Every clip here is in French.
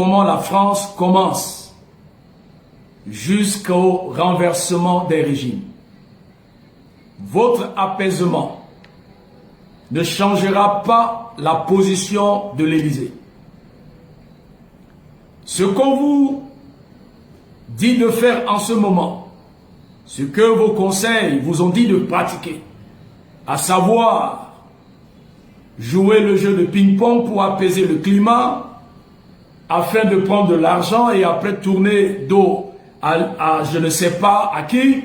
comment la France commence jusqu'au renversement des régimes. Votre apaisement ne changera pas la position de l'Élysée. Ce qu'on vous dit de faire en ce moment, ce que vos conseils vous ont dit de pratiquer, à savoir jouer le jeu de ping-pong pour apaiser le climat, afin de prendre de l'argent et après tourner dos à je ne sais pas à qui,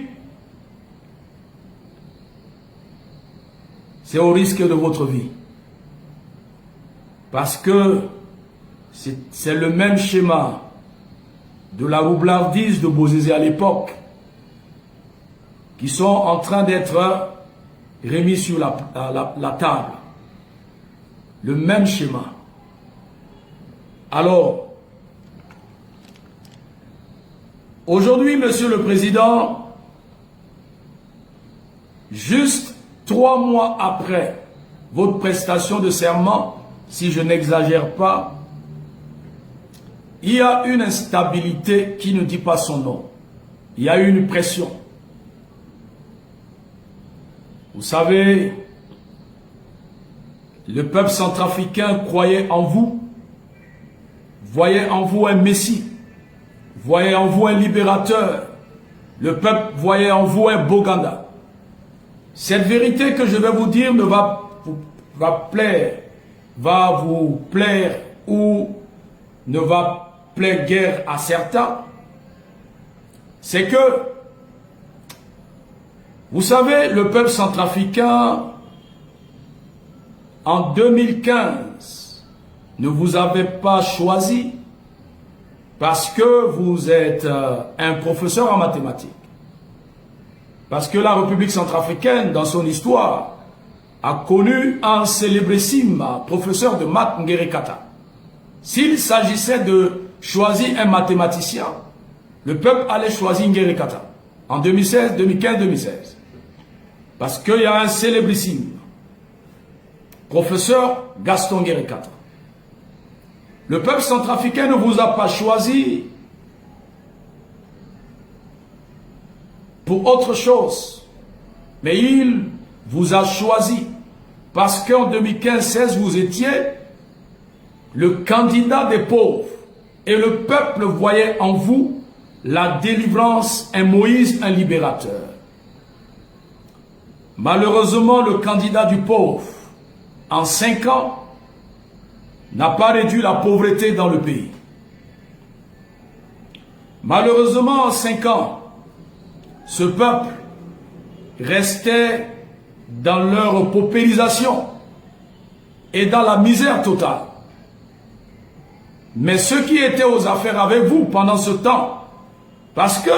c'est au risque de votre vie. Parce que c'est le même schéma de la roublardise de Bozizé à l'époque qui sont en train d'être remis sur la table. Le même schéma. Alors, aujourd'hui, Monsieur le Président, juste 3 mois après votre prestation de serment, si je n'exagère pas, il y a une instabilité qui ne dit pas son nom. Il y a une pression. Vous savez, le peuple centrafricain croyait en vous, voyait en vous un messie, voyait en vous un libérateur. Le peuple voyait en vous un Boganda. Cette vérité que je vais vous dire ne va vous plaire ou ne va plaire guère à certains. C'est que, vous savez, le peuple centrafricain, en 2015, ne vous avait pas choisi parce que vous êtes un professeur en mathématiques. Parce que la République centrafricaine, dans son histoire, a connu un célébrissime professeur de maths, Ngere Kata. S'il s'agissait de choisir un mathématicien, le peuple allait choisir Ngere Kata en 2016, 2015, 2016. Parce qu'il y a un célébrissime professeur Gaston Ngere Kata. Le peuple centrafricain ne vous a pas choisi pour autre chose, mais il vous a choisi parce qu'en 2015-16, vous étiez le candidat des pauvres et le peuple voyait en vous la délivrance, un Moïse, un libérateur. Malheureusement, le candidat du pauvre, en 5 ans, n'a pas réduit la pauvreté dans le pays. Malheureusement, en 5 ans, ce peuple restait dans leur paupérisation et dans la misère totale. Mais ceux qui étaient aux affaires avec vous pendant ce temps, parce que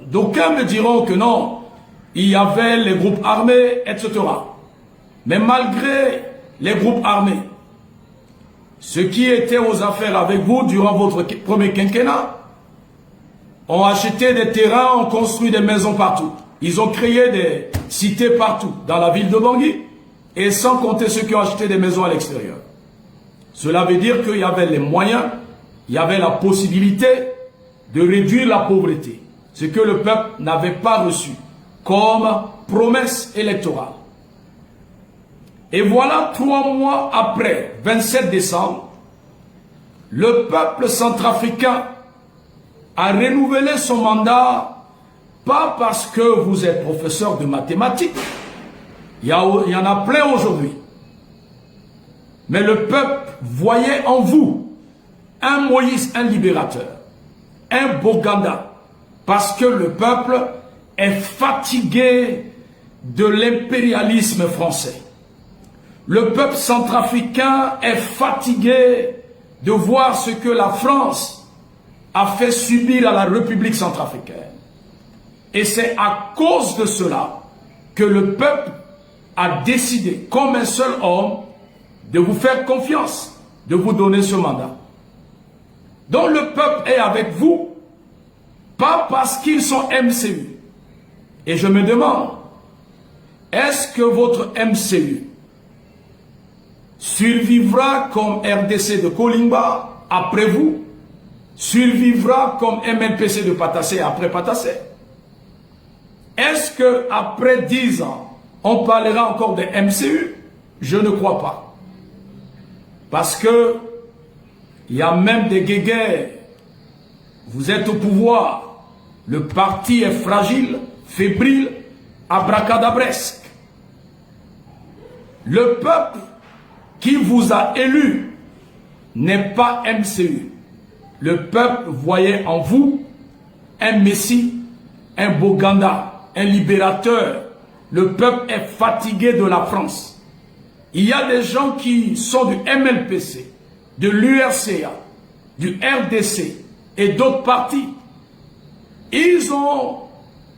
d'aucuns me diront que non, il y avait les groupes armés, etc. Mais malgré les groupes armés, ceux qui étaient aux affaires avec vous durant votre premier quinquennat ont acheté des terrains, ont construit des maisons partout. Ils ont créé des cités partout, dans la ville de Bangui, et sans compter ceux qui ont acheté des maisons à l'extérieur. Cela veut dire qu'il y avait les moyens, il y avait la possibilité de réduire la pauvreté, ce que le peuple n'avait pas reçu comme promesse électorale. Et voilà, 3 mois après, 27 décembre, le peuple centrafricain a renouvelé son mandat, pas parce que vous êtes professeur de mathématiques, il y en a plein aujourd'hui, mais le peuple voyait en vous un Moïse, un libérateur, un Boganda, parce que le peuple est fatigué de l'impérialisme français. Le peuple centrafricain est fatigué de voir ce que la France a fait subir à la République centrafricaine. Et c'est à cause de cela que le peuple a décidé, comme un seul homme, de vous faire confiance, de vous donner ce mandat. Donc le peuple est avec vous, pas parce qu'ils sont MCU. Et je me demande, est-ce que votre MCU survivra comme RDC de Kolimba après vous? survivra comme MNPC de Patassé après Patassé? Est-ce qu'après 10 ans, on parlera encore de MCU? Je ne crois pas. Parce que il y a même des guéguerres. Vous êtes au pouvoir. Le parti est fragile, fébrile, abracadabresque. Le peuple qui vous a élu n'est pas MCU. Le peuple voyait en vous un messie, un Boganda, un libérateur. Le peuple est fatigué de la France. Il y a des gens qui sont du MLPC, de l'URCA, du RDC et d'autres partis. Ils ont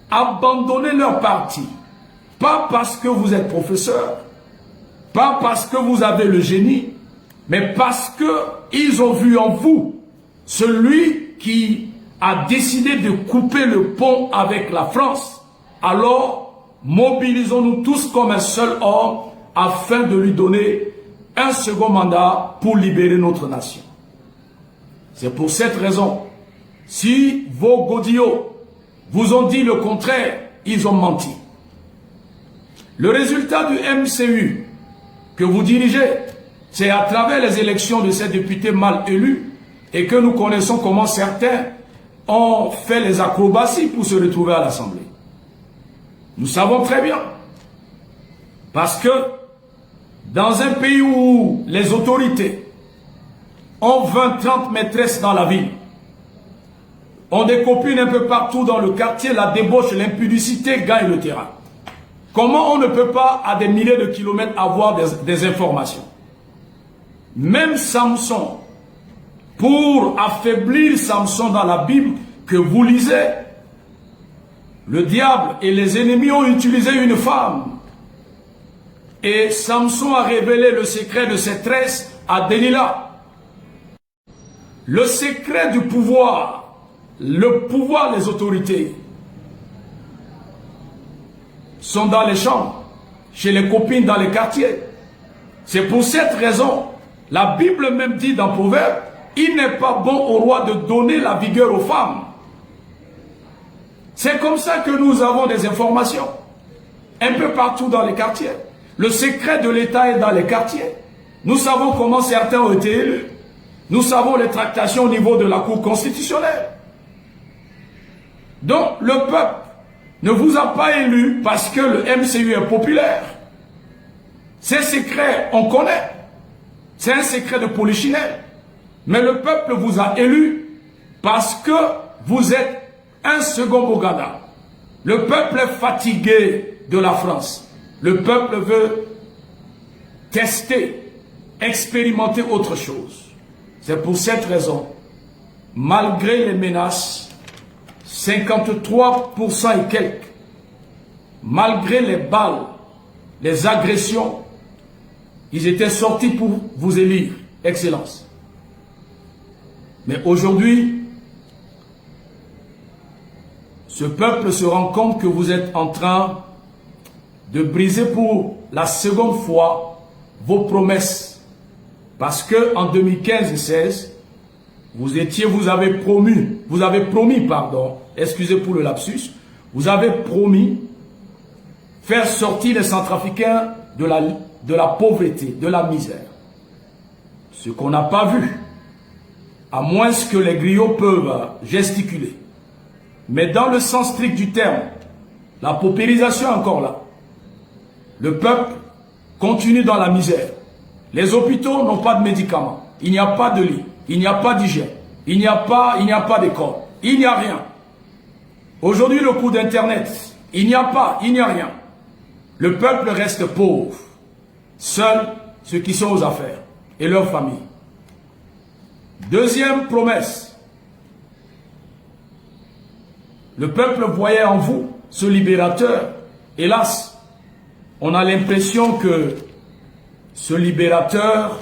abandonné leur parti. Pas parce que vous êtes professeur, pas parce que vous avez le génie, mais parce qu'ils ont vu en vous celui qui a décidé de couper le pont avec la France. Alors, mobilisons-nous tous comme un seul homme afin de lui donner un second mandat pour libérer notre nation. C'est pour cette raison, si vos godillots vous ont dit le contraire, ils ont menti. Le résultat du MCU que vous dirigez, c'est à travers les élections de ces députés mal élus et que nous connaissons comment certains ont fait les acrobaties pour se retrouver à l'Assemblée. Nous savons très bien. Parce que dans un pays où les autorités ont 20-30 maîtresses dans la ville, ont des copines un peu partout dans le quartier, la débauche, l'impudicité gagne le terrain. Comment on ne peut pas, à des milliers de kilomètres, avoir des informations? Même Samson, pour affaiblir Samson dans la Bible que vous lisez, le diable et les ennemis ont utilisé une femme. Et Samson a révélé le secret de ses tresses à Delilah. Le secret du pouvoir, le pouvoir des autorités, sont dans les chambres, chez les copines dans les quartiers. C'est pour cette raison, la Bible même dit dans Proverbe, il n'est pas bon au roi de donner la vigueur aux femmes. C'est comme ça que nous avons des informations, un peu partout dans les quartiers. Le secret de l'État est dans les quartiers. Nous savons comment certains ont été élus. Nous savons les tractations au niveau de la Cour constitutionnelle. Donc, le peuple ne vous a pas élu parce que le MCU est populaire. Ces secrets, on connaît. C'est un secret de polichinelle. Mais le peuple vous a élu parce que vous êtes un second Boganda. Le peuple est fatigué de la France. Le peuple veut tester, expérimenter autre chose. C'est pour cette raison, malgré les menaces, 53% et quelques, malgré les balles, les agressions, ils étaient sortis pour vous élire, Excellence. Mais aujourd'hui, ce peuple se rend compte que vous êtes en train de briser pour la seconde fois vos promesses. Parce que en 2015 et 2016, vous avez promis, excusez pour le lapsus, vous avez promis faire sortir les Centrafricains de la pauvreté, de la misère. Ce qu'on n'a pas vu, à moins que les griots peuvent gesticuler. Mais dans le sens strict du terme, la paupérisation est encore là. Le peuple continue dans la misère. Les hôpitaux n'ont pas de médicaments. Il n'y a pas de lit. Il n'y a pas d'hygiène. Il n'y a pas d'école. Il n'y a rien. Aujourd'hui, le coût d'Internet, il n'y a rien. Le peuple reste pauvre. Seuls ceux qui sont aux affaires et leurs familles. Deuxième promesse. Le peuple voyait en vous ce libérateur. Hélas, on a l'impression que ce libérateur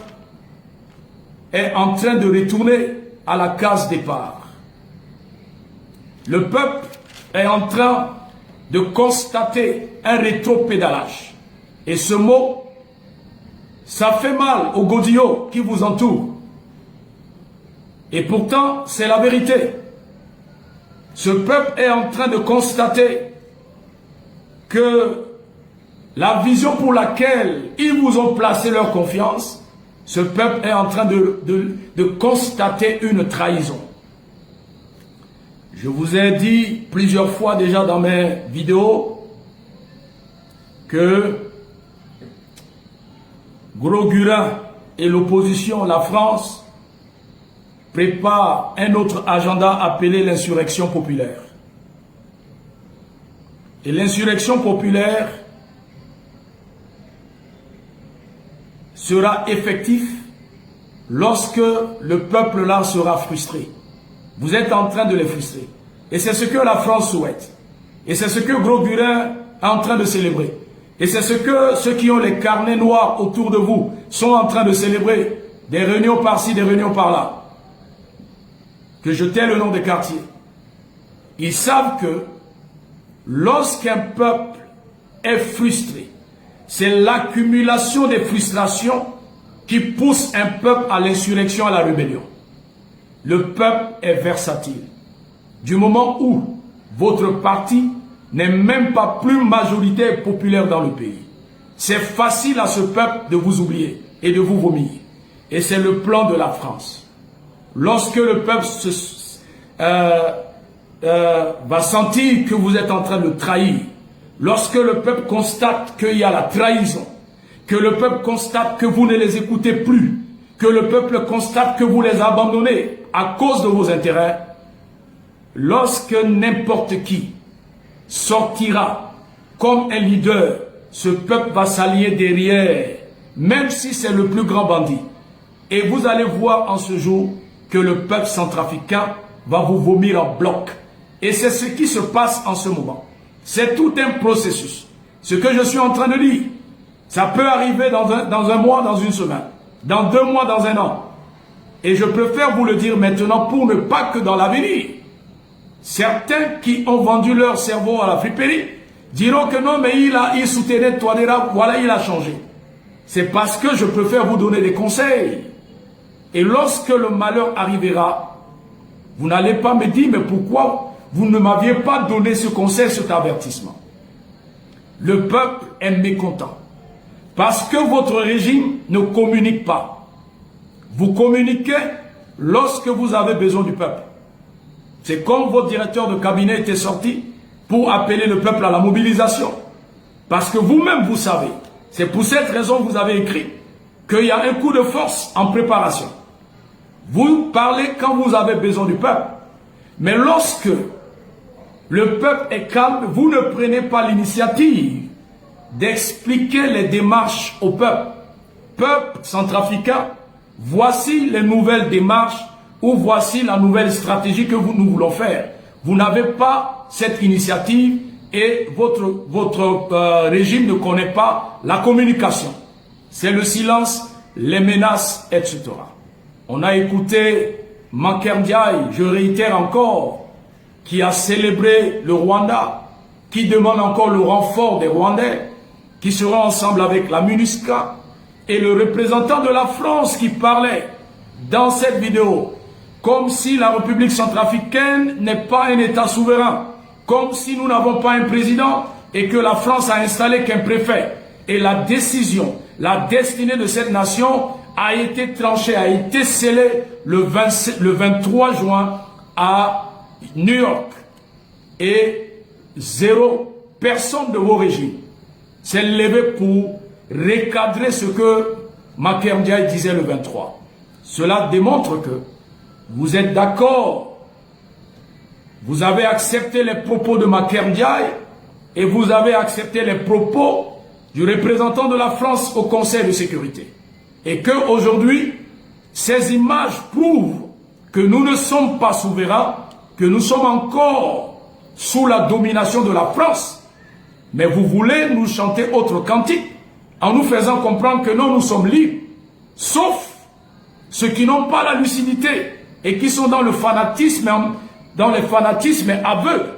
est en train de retourner à la case départ. Le peuple est en train de constater un rétropédalage. Et ce mot, ça fait mal aux godillots qui vous entourent. Et pourtant, c'est la vérité. Ce peuple est en train de constater que la vision pour laquelle ils vous ont placé leur confiance, ce peuple est en train de constater une trahison. Je vous ai dit plusieurs fois déjà dans mes vidéos que Gros-Gurin et l'opposition, la France, préparent un autre agenda appelé l'insurrection populaire. Et l'insurrection populaire sera effectif lorsque le peuple là sera frustré. Vous êtes en train de les frustrer. Et c'est ce que la France souhaite. Et c'est ce que Gros-Gurin est en train de célébrer. Et c'est ce que ceux qui ont les carnets noirs autour de vous sont en train de célébrer. Des réunions par-ci, des réunions par-là. Que je tais le nom des quartiers. Ils savent que lorsqu'un peuple est frustré, c'est l'accumulation des frustrations qui pousse un peuple à l'insurrection, à la rébellion. Le peuple est versatile. Du moment où votre parti n'est même pas plus majoritaire populaire dans le pays, c'est facile à ce peuple de vous oublier et de vous vomir. Et c'est le plan de la France. Lorsque le peuple va sentir que vous êtes en train de trahir, lorsque le peuple constate qu'il y a la trahison, que le peuple constate que vous ne les écoutez plus, que le peuple constate que vous les abandonnez à cause de vos intérêts, lorsque n'importe qui sortira comme un leader, ce peuple va s'allier derrière, même si c'est le plus grand bandit. Et vous allez voir en ce jour que le peuple centrafricain va vous vomir en bloc. Et c'est ce qui se passe en ce moment. C'est tout un processus. Ce que je suis en train de dire, ça peut arriver dans un mois, dans une semaine, dans 2 mois, dans 1 an. Et je préfère vous le dire maintenant pour ne pas que dans l'avenir, certains qui ont vendu leur cerveau à la friperie diront que non, mais il soutenait Touadéra, voilà, il a changé. C'est parce que je préfère vous donner des conseils. Et lorsque le malheur arrivera, vous n'allez pas me dire, mais pourquoi vous ne m'aviez pas donné ce conseil, cet avertissement? Le peuple est mécontent. Parce que votre régime ne communique pas. Vous communiquez lorsque vous avez besoin du peuple. C'est comme votre directeur de cabinet était sorti pour appeler le peuple à la mobilisation. Parce que vous-même, vous savez, c'est pour cette raison que vous avez écrit qu'il y a un coup de force en préparation. Vous parlez quand vous avez besoin du peuple. Mais lorsque le peuple est calme, vous ne prenez pas l'initiative d'expliquer les démarches au peuple. Peuple centrafricain, voici les nouvelles démarches ou voici la nouvelle stratégie que nous voulons faire. Vous n'avez pas cette initiative et votre régime ne connaît pas la communication. C'est le silence, les menaces, etc. On a écouté Macky Ndiaye, je réitère encore, qui a célébré le Rwanda, qui demande encore le renfort des Rwandais, qui seront ensemble avec la MINUSCA, et le représentant de la France qui parlait dans cette vidéo, comme si la République centrafricaine n'est pas un État souverain, comme si nous n'avons pas un président et que la France a installé qu'un préfet. Et la décision, la destinée de cette nation a été tranchée, a été scellée le 23 juin à New York. Et 0 personne de vos régimes s'est levé pour recadrer ce que Macky Ndiaye disait le 23. Cela démontre que vous êtes d'accord. Vous avez accepté les propos de Macky Ndiaye et vous avez accepté les propos du représentant de la France au Conseil de sécurité. Et qu'aujourd'hui, ces images prouvent que nous ne sommes pas souverains, que nous sommes encore sous la domination de la France. Mais vous voulez nous chanter autre cantique en nous faisant comprendre que non, nous sommes libres. Sauf ceux qui n'ont pas la lucidité et qui sont dans le fanatisme aveugle,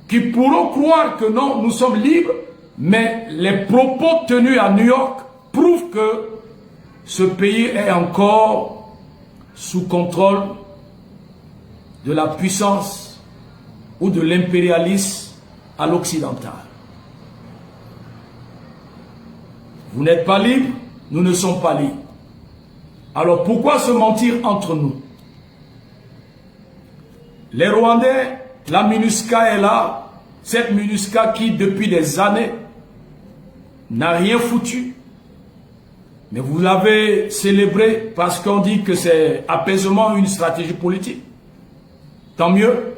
qui pourront croire que non, nous sommes libres, mais les propos tenus à New York prouvent que ce pays est encore sous contrôle de la puissance ou de l'impérialisme à l'occidental. Vous n'êtes pas libre, nous ne sommes pas libres. Alors pourquoi se mentir entre nous? Les Rwandais, la MINUSCA est là, cette MINUSCA qui depuis des années n'a rien foutu. Mais vous l'avez célébré parce qu'on dit que c'est apaisement une stratégie politique. Tant mieux.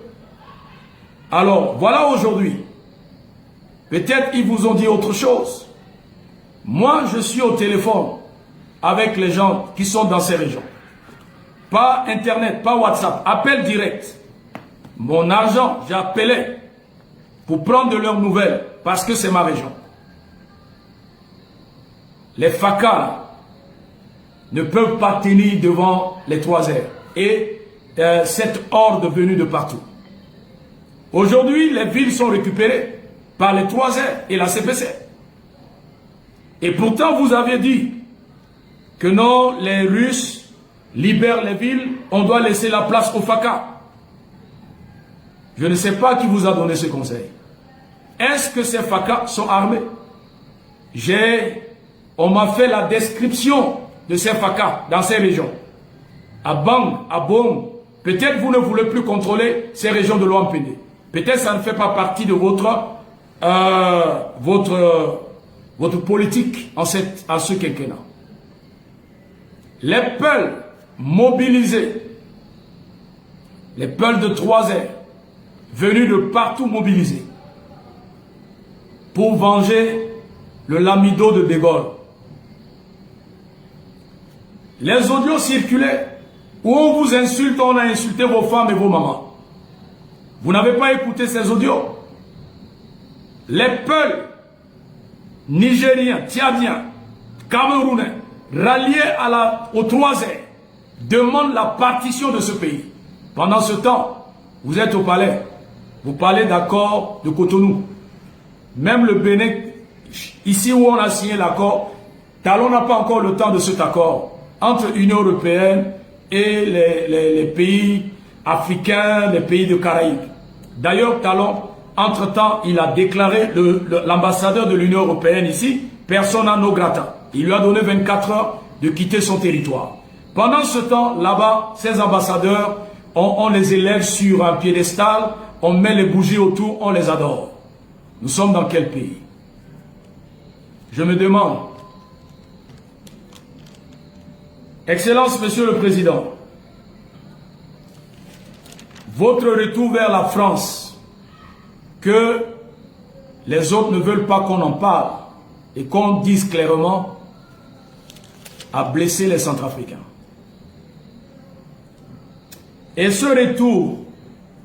Alors, voilà aujourd'hui. Peut-être ils vous ont dit autre chose. Moi, je suis au téléphone avec les gens qui sont dans ces régions. Pas Internet, pas WhatsApp, appel direct. Mon argent, j'ai appelé pour prendre de leurs nouvelles parce que c'est ma région. Les FACA ne peuvent pas tenir devant les 3 airs et cette horde venue de partout. Aujourd'hui, les villes sont récupérées par les 3 airs et la CPC. Et pourtant, vous aviez dit que non, les Russes libèrent les villes, on doit laisser la place aux FACA. Je ne sais pas qui vous a donné ce conseil. Est-ce que ces FACA sont armés? On m'a fait la description de ces FACA dans ces régions. À Bang, à Bong, peut-être vous ne voulez plus contrôler ces régions de l'OMPD. Peut-être ça ne fait pas partie de votre politique en ce quinquennat. Les Peuls mobilisés, les Peuls de 3 airs, venus de partout mobilisés, pour venger le lamido de De Gaulle. Les audios circulaient où on vous insulte, on a insulté vos femmes et vos mamans. Vous n'avez pas écouté ces audios? Les Peuls nigériens, tchadiens, camerounais, ralliés aux 3 airs, demandent la partition de ce pays. Pendant ce temps, vous êtes au palais. Vous parlez d'accord de Cotonou. Même le Bénin, ici où on a signé l'accord, Talon n'a pas encore le temps de cet accord entre l'Union européenne et les pays africains, les pays de Caraïbes. D'ailleurs, Talon, entre-temps, il a déclaré l'ambassadeur de l'Union européenne ici, persona non grata. Il lui a donné 24 heures de quitter son territoire. Pendant ce temps, là-bas, ces ambassadeurs, on les élève sur un piédestal, on met les bougies autour, on les adore. Nous sommes dans quel pays? Je me demande. Excellence, Monsieur le Président, votre retour vers la France, que les autres ne veulent pas qu'on en parle et qu'on dise clairement, a blessé les Centrafricains. Et ce retour,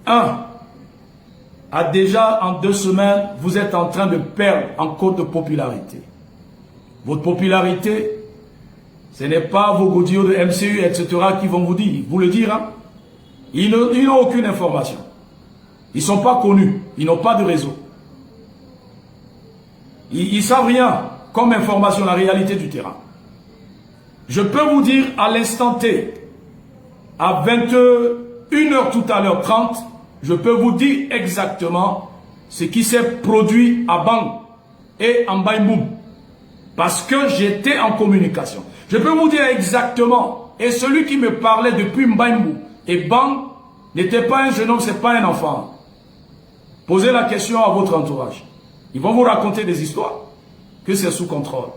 a déjà en 2 semaines, vous êtes en train de perdre encore de popularité. Votre popularité, ce n'est pas vos godillots de MCU, etc. qui vont vous le dire. Hein? Ils n'ont aucune information. Ils ne sont pas connus. Ils n'ont pas de réseau. Ils ne savent rien comme information, la réalité du terrain. Je peux vous dire à l'instant T, à 21h tout à l'heure 30, je peux vous dire exactement ce qui s'est produit à Bang et en Baïmoum. Parce que j'étais en communication. Je peux vous dire exactement. Et celui qui me parlait depuis Mbaïmou et Bang n'était pas un jeune homme, c'est pas un enfant. Posez la question à votre entourage. Ils vont vous raconter des histoires que c'est sous contrôle.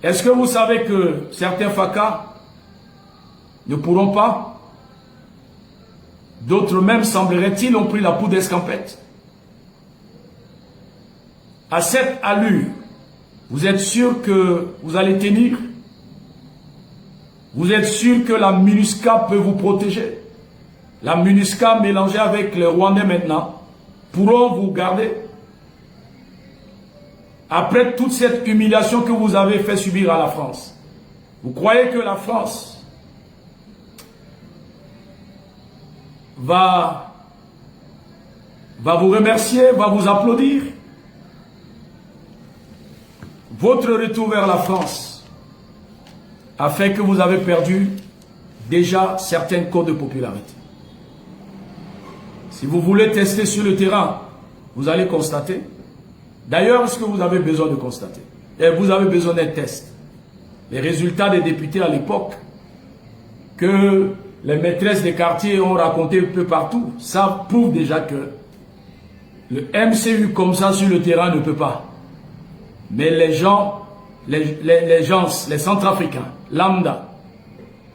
Est-ce que vous savez que certains FACA ne pourront pas? D'autres même, semblerait-il, ont pris la poudre d'escampette. À cette allure, vous êtes sûr que vous allez tenir? Vous êtes sûr que la MINUSCA peut vous protéger? La MINUSCA mélangée avec les Rwandais maintenant pourront vous garder? Après toute cette humiliation que vous avez fait subir à la France, vous croyez que la France va vous remercier, va vous applaudir? Votre retour vers la France a fait que vous avez perdu déjà certains codes de popularité. Si vous voulez tester sur le terrain, vous allez constater. D'ailleurs, ce que vous avez besoin de constater, et vous avez besoin d'un test. Les résultats des députés à l'époque, que les maîtresses des quartiers ont raconté un peu partout, ça prouve déjà que le MCU comme ça sur le terrain ne peut pas. Mais les gens, les Centrafricains, lambda,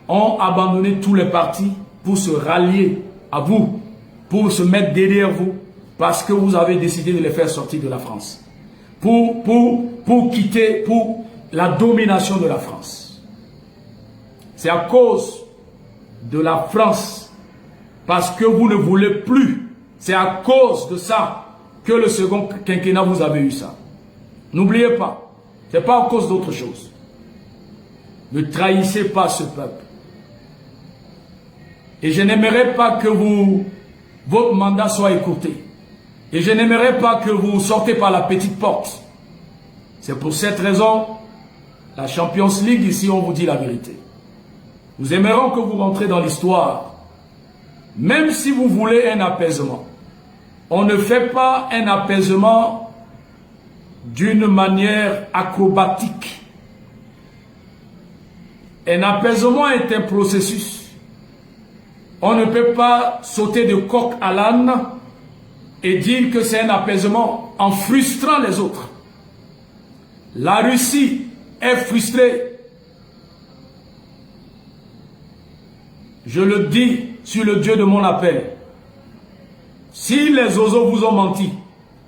ont abandonné tous les partis pour se rallier à vous, pour se mettre derrière vous, parce que vous avez décidé de les faire sortir de la France. Pour quitter, pour la domination de la France. C'est à cause de la France, parce que vous ne voulez plus. C'est à cause de ça que le second quinquennat, vous avez eu ça. N'oubliez pas, ce n'est pas à cause d'autre chose. Ne trahissez pas ce peuple. Et je n'aimerais pas que votre mandat soit écourté. Et je n'aimerais pas que vous sortez par la petite porte. C'est pour cette raison, la Champions League, ici, on vous dit la vérité. Nous aimerons que vous rentrez dans l'histoire. Même si vous voulez un apaisement. On ne fait pas un apaisement d'une manière acrobatique. Un apaisement est un processus. On ne peut pas sauter de coq à l'âne et dire que c'est un apaisement en frustrant les autres. La Russie est frustrée. Je le dis sur le Dieu de mon appel. Si les oiseaux vous ont menti,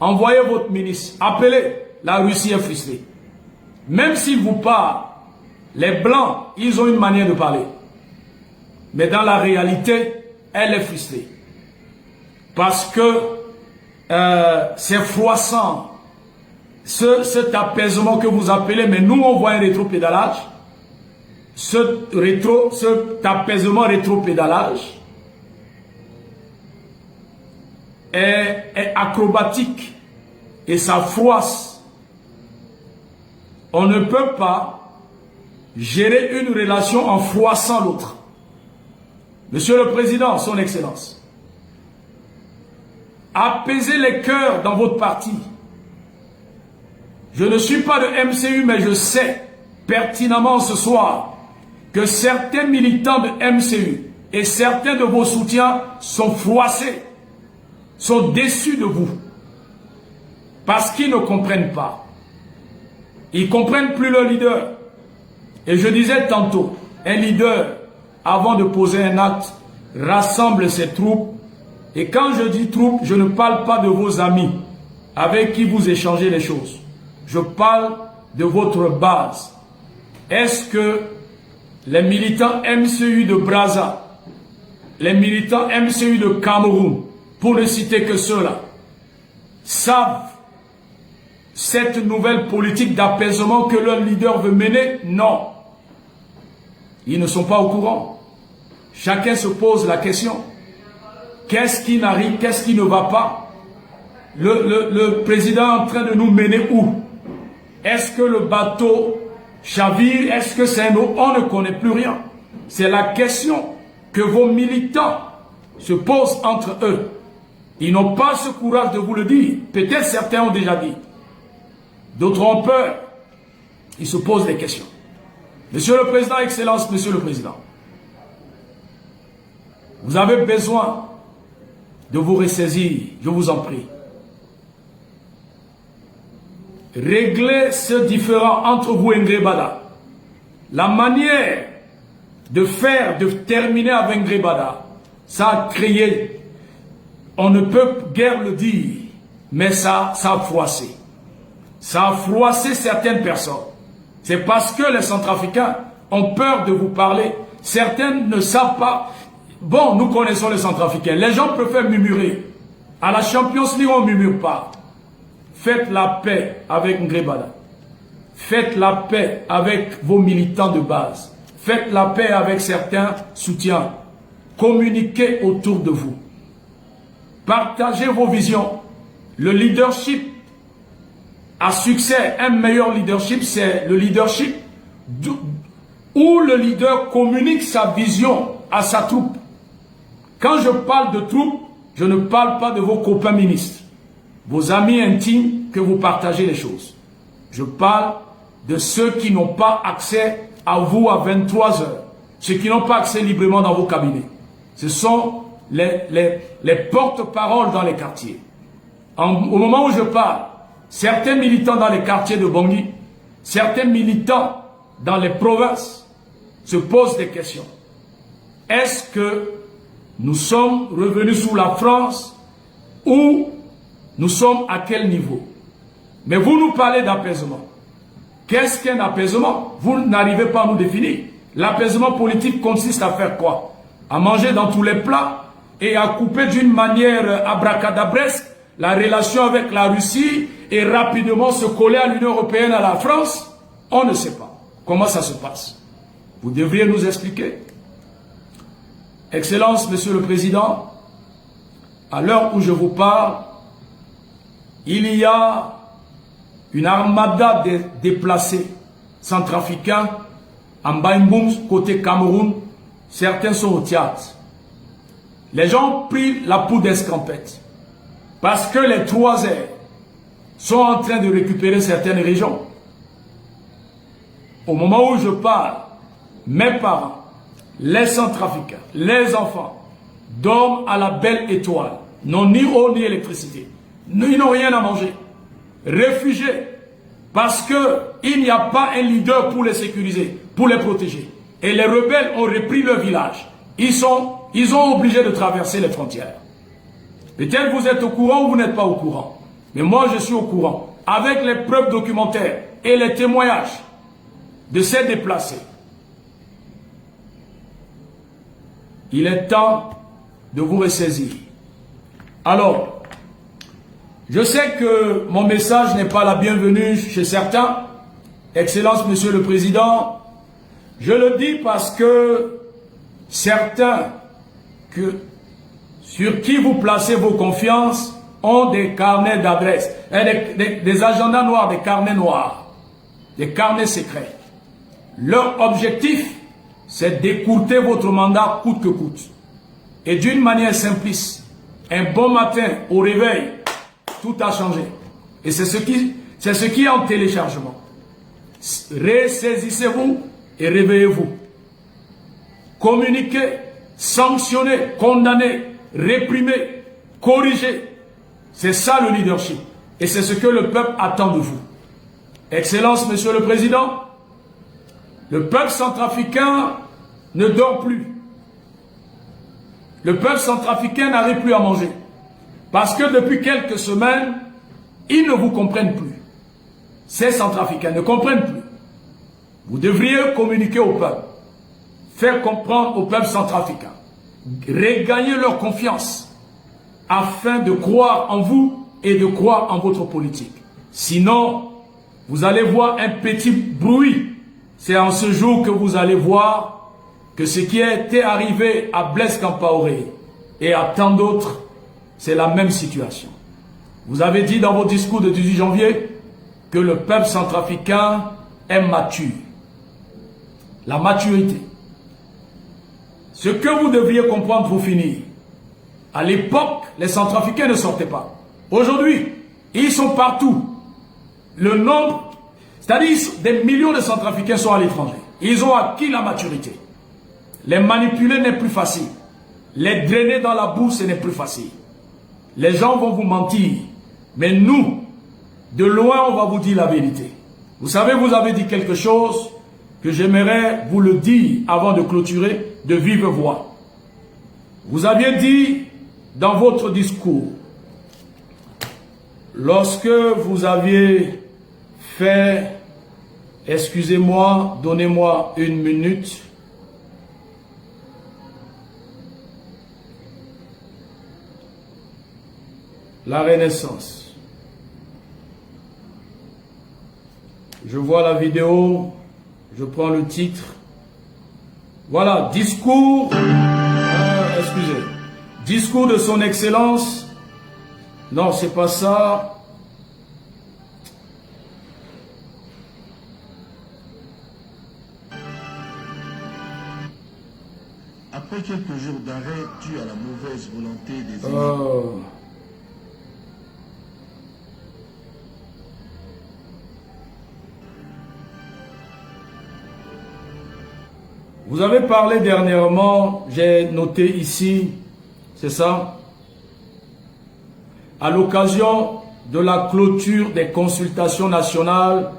envoyez votre ministre, appelez, la Russie est frustrée. Même s'ils vous parlent, les Blancs, ils ont une manière de parler. Mais dans la réalité, elle est frustrée. Parce que c'est froissant. Cet apaisement que vous appelez, mais nous on voit un rétropédalage. Cet apaisement rétropédalage est acrobatique et ça froisse. On ne peut pas gérer une relation en froissant l'autre. Monsieur le Président, son Excellence, apaisez les cœurs dans votre parti. Je ne suis pas de MCU, mais je sais pertinemment ce soir que certains militants de MCU et certains de vos soutiens sont froissés, sont déçus de vous, parce qu'ils ne comprennent pas. Ils ne comprennent plus leur leader. Et je disais tantôt, un leader, avant de poser un acte, rassemble ses troupes. Et quand je dis troupes, je ne parle pas de vos amis avec qui vous échangez les choses. Je parle de votre base. Est-ce que les militants MCU de Brazza, les militants MCU de Cameroun, pour ne citer que ceux-là, savent cette nouvelle politique d'apaisement que leur leader veut mener? Non. Ils ne sont pas au courant. Chacun se pose la question. Qu'est-ce qui n'arrive? Qu'est-ce qui ne va pas? Le président est en train de nous mener où? Est-ce que le bateau chavire? Est-ce que c'est un eau? On ne connaît plus rien. C'est la question que vos militants se posent entre eux. Ils n'ont pas ce courage de vous le dire. Peut-être certains ont déjà dit. D'autres ont peur. Ils se posent des questions. Monsieur le Président, Excellence, Monsieur le Président, vous avez besoin de vous ressaisir, je vous en prie. Réglez ce différend entre vous et Ngrebada. La manière de faire, de terminer avec Ngrebada, ça a créé, on ne peut guère le dire, mais ça a froissé. Ça a froissé certaines personnes. C'est parce que les Centrafricains ont peur de vous parler. Certains ne savent pas. Bon, nous connaissons les Centrafricains. Les gens préfèrent murmurer. À la Champions League, on ne murmure pas. Faites la paix avec Ngrebada. Faites la paix avec vos militants de base. Faites la paix avec certains soutiens. Communiquez autour de vous. Partagez vos visions. Le leadership à succès, un meilleur leadership, c'est le leadership où le leader communique sa vision à sa troupe. Quand je parle de troupe, je ne parle pas de vos copains ministres, vos amis intimes que vous partagez les choses. Je parle de ceux qui n'ont pas accès à vous à 23 heures, ceux qui n'ont pas accès librement dans vos cabinets. Ce sont les porte-paroles dans les quartiers. Au moment où je parle, certains militants dans les quartiers de Bangui, certains militants dans les provinces se posent des questions. Est-ce que nous sommes revenus sous la France ou nous sommes à quel niveau? Mais vous nous parlez d'apaisement. Qu'est-ce qu'un apaisement? Vous n'arrivez pas à nous définir. L'apaisement politique consiste à faire quoi? À manger dans tous les plats et à couper d'une manière abracadabresque la relation avec la Russie et rapidement se coller à l'Union européenne, à la France? On ne sait pas. Comment ça se passe? Vous devriez nous expliquer. Excellence, Monsieur le Président, à l'heure où je vous parle, il y a une armada de déplacés centrafricains en Baïmboum, côté Cameroun. Certains sont au Tchad. Les gens ont pris la poudre d'escampette parce que les 3 airs sont en train de récupérer certaines régions. Au moment où je parle, mes parents, les centrafricains, les enfants, dorment à la belle étoile, n'ont ni eau ni électricité. Ils n'ont rien à manger. Réfugiés, parce qu'il n'y a pas un leader pour les sécuriser, pour les protéger. Et les rebelles ont repris leur village. Ils ont obligé de traverser les frontières. Peut-être vous êtes au courant ou vous n'êtes pas au courant. Mais moi je suis au courant. Avec les preuves documentaires et les témoignages de ces déplacés. Il est temps de vous ressaisir. Alors, je sais que mon message n'est pas la bienvenue chez certains. Excellence, Monsieur le Président, je le dis parce que certains sur qui vous placez vos confiances ont des carnets d'adresses, des agendas noirs, des carnets noirs, des carnets secrets. Leur objectif, c'est d'écourter votre mandat coûte que coûte. Et d'une manière simpliste, un bon matin au réveil, tout a changé. Et c'est ce qui est en téléchargement. Ressaisissez-vous et réveillez-vous. Communiquez, sanctionnez, condamnez, réprimez, corrigez. C'est ça le leadership. Et c'est ce que le peuple attend de vous. Excellence, Monsieur le Président, le peuple centrafricain ne dort plus. Le peuple centrafricain n'arrive plus à manger. Parce que depuis quelques semaines, ils ne vous comprennent plus. Ces centrafricains ne comprennent plus. Vous devriez communiquer au peuple. Faire comprendre au peuple centrafricain. Regagner leur confiance. Afin de croire en vous et de croire en votre politique. Sinon, vous allez voir un petit bruit. C'est en ce jour que vous allez voir que ce qui était arrivé à Blaise Compaoré et à tant d'autres, c'est la même situation. Vous avez dit dans vos discours de 18 janvier que le peuple centrafricain est mature. La maturité. Ce que vous devriez comprendre pour finir. À l'époque, les centrafricains ne sortaient pas. Aujourd'hui, ils sont partout. Le nombre, c'est-à-dire des millions de centrafricains sont à l'étranger. Ils ont acquis la maturité. Les manipuler n'est plus facile. Les drainer dans la bourse n'est plus facile. Les gens vont vous mentir. Mais nous, de loin, on va vous dire la vérité. Vous savez, vous avez dit quelque chose que j'aimerais vous le dire avant de clôturer de vive voix. Vous aviez dit dans votre discours, lorsque vous aviez fait, excusez-moi, donnez-moi une minute, la Renaissance. Je vois la vidéo, je prends le titre. Voilà, discours, excusez, discours de son Excellence. Non, c'est pas ça. Après quelques jours d'arrêt dû à la mauvaise volonté des élus, vous avez parlé dernièrement, j'ai noté ici, c'est ça, à l'occasion de la clôture des consultations nationales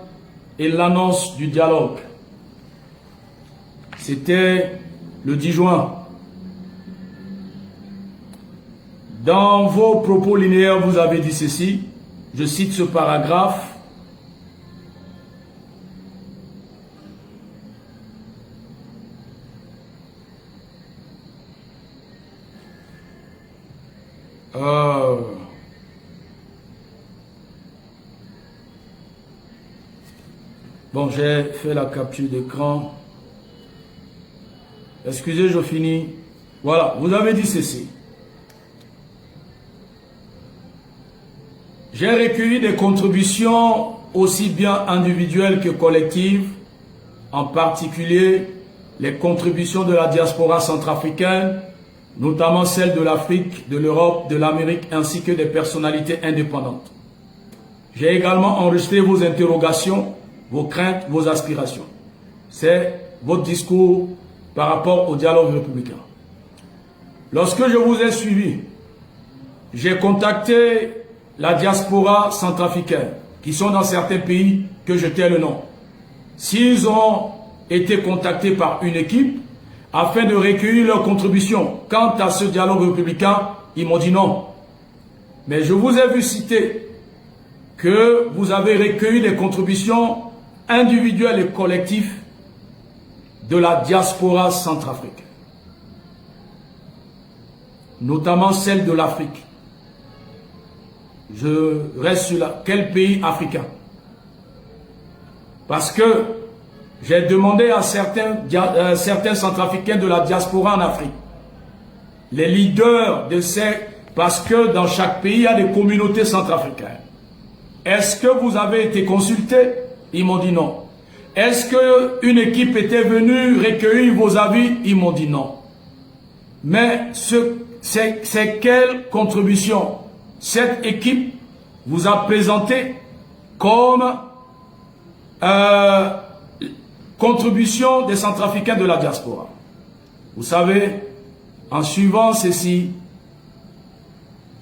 et l'annonce du dialogue. C'était le 10 juin. Dans vos propos linéaires, vous avez dit ceci, je cite ce paragraphe. Bon, j'ai fait la capture d'écran. Excusez, je finis. Voilà, vous avez dit ceci. J'ai recueilli des contributions aussi bien individuelles que collectives, en particulier les contributions de la diaspora centrafricaine, notamment celles de l'Afrique, de l'Europe, de l'Amérique, ainsi que des personnalités indépendantes. J'ai également enregistré vos interrogations, vos craintes, vos aspirations. C'est votre discours par rapport au dialogue républicain. Lorsque je vous ai suivi, j'ai contacté la diaspora centrafricaine, qui sont dans certains pays que je tais le nom. S'ils ont été contactés par une équipe, afin de recueillir leurs contributions. Quant à ce dialogue républicain, ils m'ont dit non. Mais je vous ai vu citer que vous avez recueilli des contributions individuelles et collectives de la diaspora centrafricaine, notamment celle de l'Afrique. Je reste sur quel pays africain? Parce que j'ai demandé à certains centrafricains de la diaspora en Afrique, les leaders de ces, parce que dans chaque pays, il y a des communautés centrafricaines. Est-ce que vous avez été consultés? Ils m'ont dit non. Est-ce qu'une équipe était venue recueillir vos avis? Ils m'ont dit non. Mais c'est quelle contribution cette équipe vous a présenté comme contribution des centrafricains de la diaspora? Vous savez, en suivant ceci,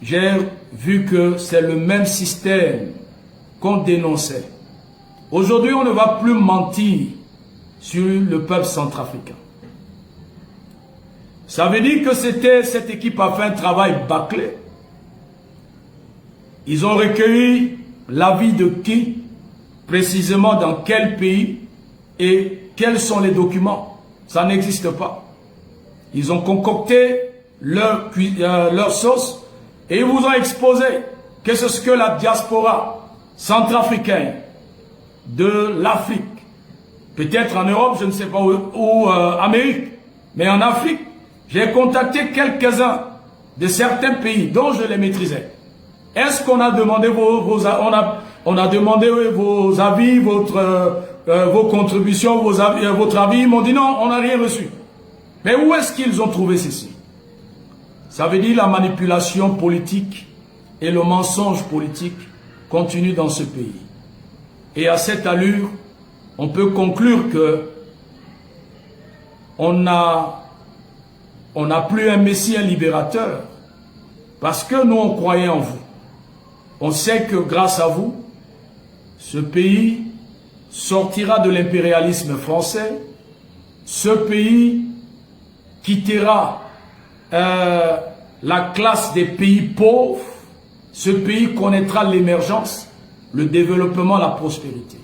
j'ai vu que c'est le même système qu'on dénonçait. Aujourd'hui, on ne va plus mentir sur le peuple centrafricain. Ça veut dire que cette équipe a fait un travail bâclé. Ils ont recueilli l'avis de qui, précisément dans quel pays, et quels sont les documents? Ça n'existe pas. Ils ont concocté leur sauce et ils vous ont exposé que c'est ce que la diaspora centrafricaine de l'Afrique, peut-être en Europe, je ne sais pas où Amérique, mais en Afrique, j'ai contacté quelques-uns de certains pays dont je les maîtrisais. Est-ce qu'on a demandé on a demandé vos avis, vos contributions, votre avis? Ils m'ont dit non, on n'a rien reçu. Mais où est-ce qu'ils ont trouvé ceci? Ça veut dire la manipulation politique et le mensonge politique continue dans ce pays. Et à cette allure, on peut conclure que on n'a plus un Messie, un libérateur, parce que nous on croyait en vous. On sait que grâce à vous, ce pays sortira de l'impérialisme français, ce pays quittera la classe des pays pauvres, ce pays connaîtra l'émergence, le développement, la prospérité.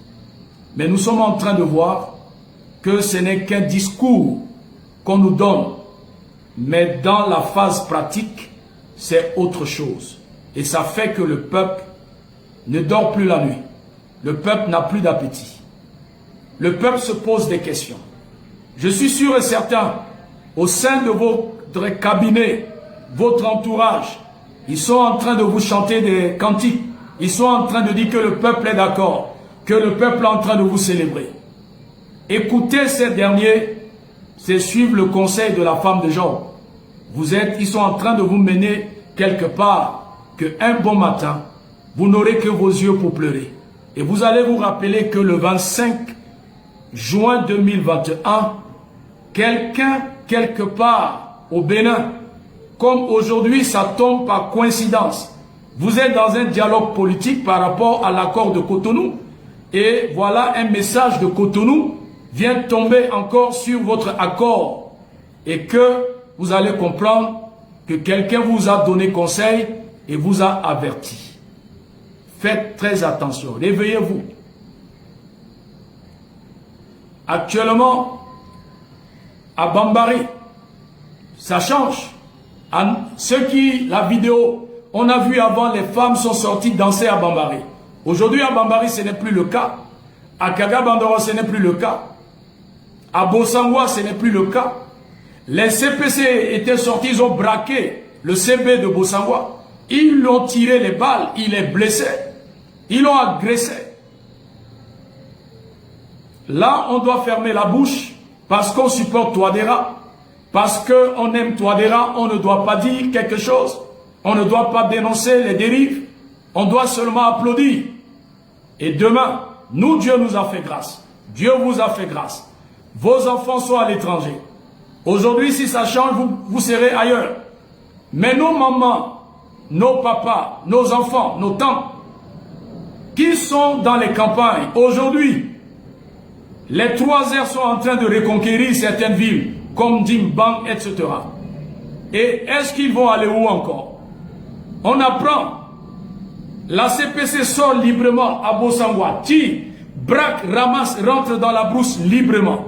Mais nous sommes en train de voir que ce n'est qu'un discours qu'on nous donne, mais dans la phase pratique, c'est autre chose. Et ça fait que le peuple ne dort plus la nuit. Le peuple n'a plus d'appétit. Le peuple se pose des questions. Je suis sûr et certain, au sein de votre cabinet, votre entourage, ils sont en train de vous chanter des cantiques. Ils sont en train de dire que le peuple est d'accord, que le peuple est en train de vous célébrer. Écoutez ces c'est suivre le conseil de la femme de Job. Ils sont en train de vous mener quelque part qu'un bon matin, vous n'aurez que vos yeux pour pleurer. Et vous allez vous rappeler que le 25 juin 2021, quelqu'un, quelque part au Bénin, comme aujourd'hui ça tombe par coïncidence, vous êtes dans un dialogue politique par rapport à l'accord de Cotonou, et voilà un message de Cotonou vient tomber encore sur votre accord, et que vous allez comprendre que quelqu'un vous a donné conseil et vous a averti. Faites très attention, réveillez-vous. Actuellement, à Bambari, ça change. La vidéo, on a vu avant, les femmes sont sorties danser à Bambari. Aujourd'hui, à Bambari, ce n'est plus le cas. À Kagabandoro, ce n'est plus le cas. À Bossangwa, ce n'est plus le cas. Les CPC étaient sortis, ils ont braqué le CB de Bossangwa. Ils lui ont tiré les balles, il est blessé. Ils l'ont agressé. Là, on doit fermer la bouche parce qu'on supporte Touadéra. Parce qu'on aime Touadéra, on ne doit pas dire quelque chose. On ne doit pas dénoncer les dérives. On doit seulement applaudir. Et demain, nous, Dieu nous a fait grâce. Dieu vous a fait grâce. Vos enfants sont à l'étranger. Aujourd'hui, si ça change, vous serez ailleurs. Mais nos mamans, nos papas, nos enfants, nos tantes, qui sont dans les campagnes, aujourd'hui, les 3 heures sont en train de reconquérir certaines villes, comme Dimbang, etc. Et est-ce qu'ils vont aller où encore? On apprend. La CPC sort librement à Bossangwa, tire, braque, ramasse, rentre dans la brousse librement.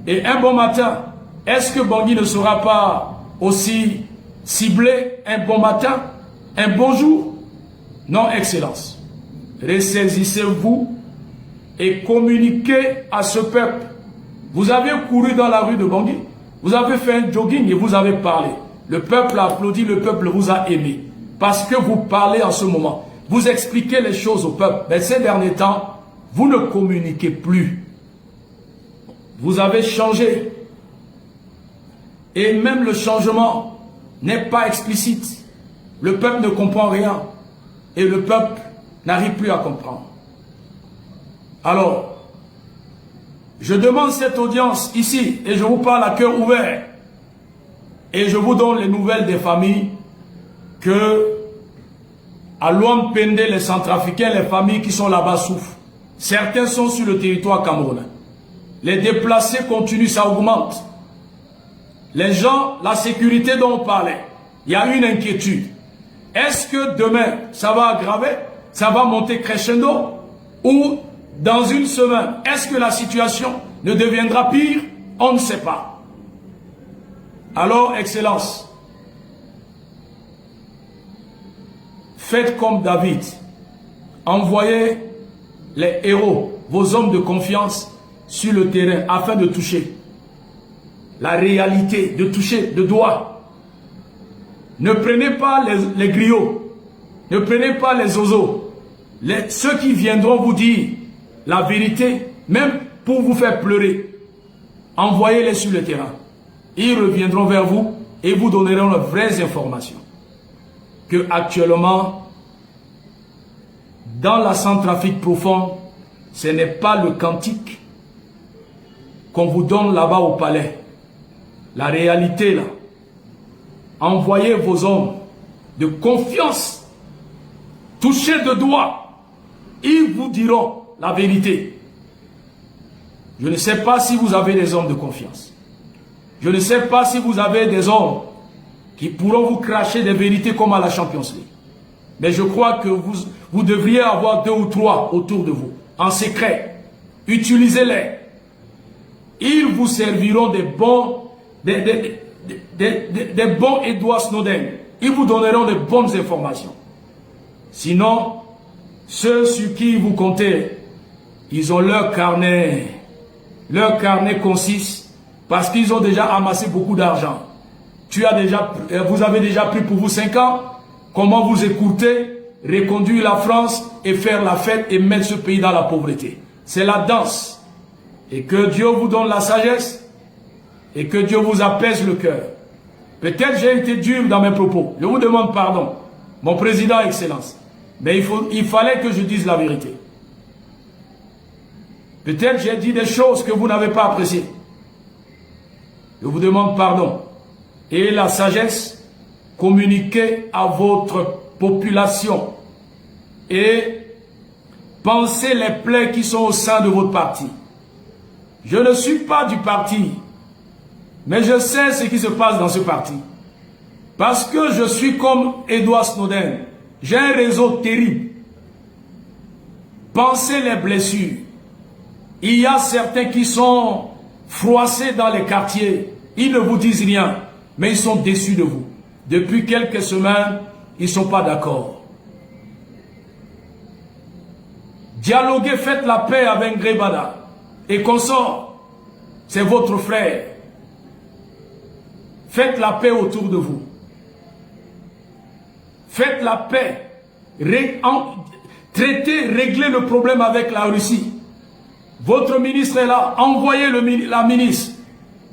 Et un bon matin, est-ce que Bangui ne sera pas aussi ciblé un bon matin, un bon jour? Non, Excellence. Ressaisissez-vous et communiquez à ce peuple. Vous avez couru dans la rue de Bangui, vous avez fait un jogging et vous avez parlé. Le peuple a applaudi, le peuple vous a aimé. Parce que vous parlez en ce moment. Vous expliquez les choses au peuple. Mais ces derniers temps, vous ne communiquez plus. Vous avez changé. Et même le changement n'est pas explicite. Le peuple ne comprend rien. Et le peuple n'arrive plus à comprendre. Alors, je demande cette audience ici, et je vous parle à cœur ouvert. Et je vous donne les nouvelles des familles que à Luampende, les Centrafricains, les familles qui sont là-bas souffrent. Certains sont sur le territoire camerounais. Les déplacés continuent, ça augmente. Les gens, la sécurité dont on parlait, il y a une inquiétude. Est-ce que demain, ça va aggraver? Ça va monter crescendo? Ou dans une semaine, est-ce que la situation ne deviendra pire? On ne sait pas. Alors, Excellence, faites comme David. Envoyez les héros, vos hommes de confiance, sur le terrain afin de toucher la réalité, de toucher de doigt. Ne prenez pas les griots, ne prenez pas les oiseaux, ceux qui viendront vous dire la vérité, même pour vous faire pleurer. Envoyez-les sur le terrain. Ils reviendront vers vous et vous donneront les vraies informations. Que actuellement, dans la Centrafrique profonde, ce n'est pas le cantique qu'on vous donne là-bas au palais. La réalité là, envoyez vos hommes de confiance, touchez de doigt, ils vous diront la vérité. Je ne sais pas si vous avez des hommes de confiance. Je ne sais pas si vous avez des hommes qui pourront vous cracher des vérités comme à la Champions League. Mais je crois que vous devriez avoir 2 ou 3 autour de vous, en secret. Utilisez-les. Ils vous serviront des bons Edward Snowden. Ils vous donneront de bonnes informations. Sinon, ceux sur qui vous comptez, ils ont leur carnet. Leur carnet consiste parce qu'ils ont déjà amassé beaucoup d'argent. Vous avez déjà pris pour vous 5 ans. Comment vous écoutez, reconduire la France et faire la fête et mettre ce pays dans la pauvreté. C'est la danse. Et que Dieu vous donne la sagesse et que Dieu vous apaise le cœur. Peut-être j'ai été dur dans mes propos. Je vous demande pardon, mon président Excellence. Mais il fallait que je dise la vérité. Peut-être j'ai dit des choses que vous n'avez pas appréciées. Je vous demande pardon. Et la sagesse, communiquez à votre population. Et pensez les plaies qui sont au sein de votre parti. Je ne suis pas du parti, mais je sais ce qui se passe dans ce parti. Parce que je suis comme Edward Snowden. J'ai un réseau terrible. Pensez les blessures. Il y a certains qui sont froissés dans les quartiers. Ils ne vous disent rien, mais ils sont déçus de vous. Depuis quelques semaines, ils ne sont pas d'accord. Dialoguez, faites la paix avec Grebada et consort. C'est votre frère. Faites la paix autour de vous. Faites la paix. Traitez, réglez le problème avec la Russie. Votre ministre est là. Envoyez la ministre.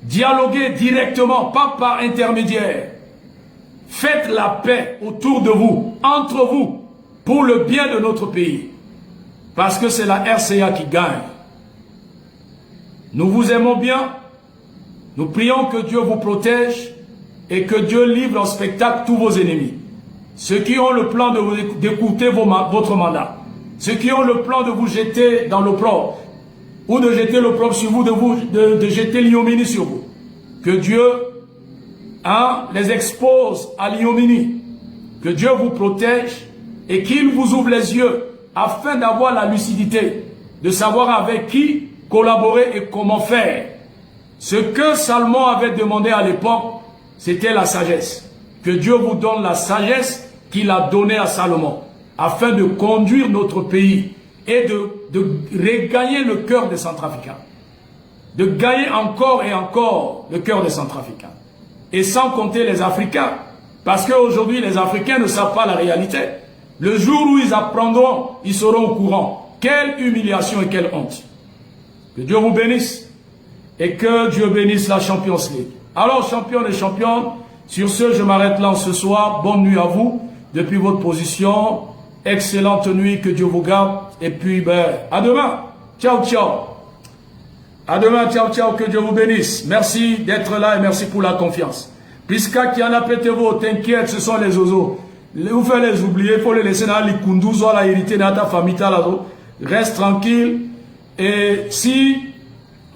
Dialoguez directement, pas par intermédiaire. Faites la paix autour de vous, entre vous, pour le bien de notre pays. Parce que c'est la RCA qui gagne. Nous vous aimons bien. Nous prions que Dieu vous protège et que Dieu livre en spectacle tous vos ennemis. Ceux qui ont le plan d'écouter votre mandat. Ceux qui ont le plan de vous jeter dans l'opprobre. Ou de jeter l'opprobre sur vous, de jeter l'ignominie sur vous. Que Dieu les expose à l'ignominie. Que Dieu vous protège et qu'il vous ouvre les yeux afin d'avoir la lucidité, de savoir avec qui collaborer et comment faire. Ce que Salomon avait demandé à l'époque, c'était la sagesse. Que Dieu vous donne la sagesse qu'il a donnée à Salomon, afin de conduire notre pays et de regagner le cœur des Centrafricains. De gagner encore et encore le cœur des Centrafricains. Et sans compter les Africains, parce qu'aujourd'hui les Africains ne savent pas la réalité. Le jour où ils apprendront, ils seront au courant. Quelle humiliation et quelle honte. Que Dieu vous bénisse et que Dieu bénisse la Champions League. Alors, champions et championnes, sur ce, je m'arrête là ce soir. Bonne nuit à vous, depuis votre position. Excellente nuit, que Dieu vous garde. Et puis, à demain. Ciao, ciao. À demain, ciao, ciao, que Dieu vous bénisse. Merci d'être là et merci pour la confiance. Puisqu'à qui en a pété vous, t'inquiète, ce sont les oiseaux. Vous faites les oublier, il faut les laisser dans les kundus, la hérité dans ta famille, reste tranquille. Et si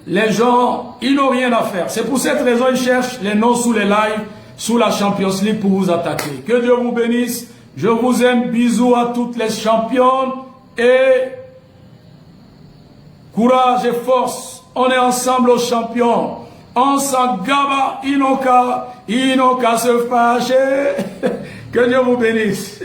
les gens, ils n'ont rien à faire. C'est pour cette raison qu'ils cherchent les noms sous les lives, sous la Champions League pour vous attaquer. Que Dieu vous bénisse. Je vous aime. Bisous à toutes les championnes. Et courage et force. On est ensemble aux champions. On s'en gaba, inoka se fâcher. Que Dieu vous bénisse.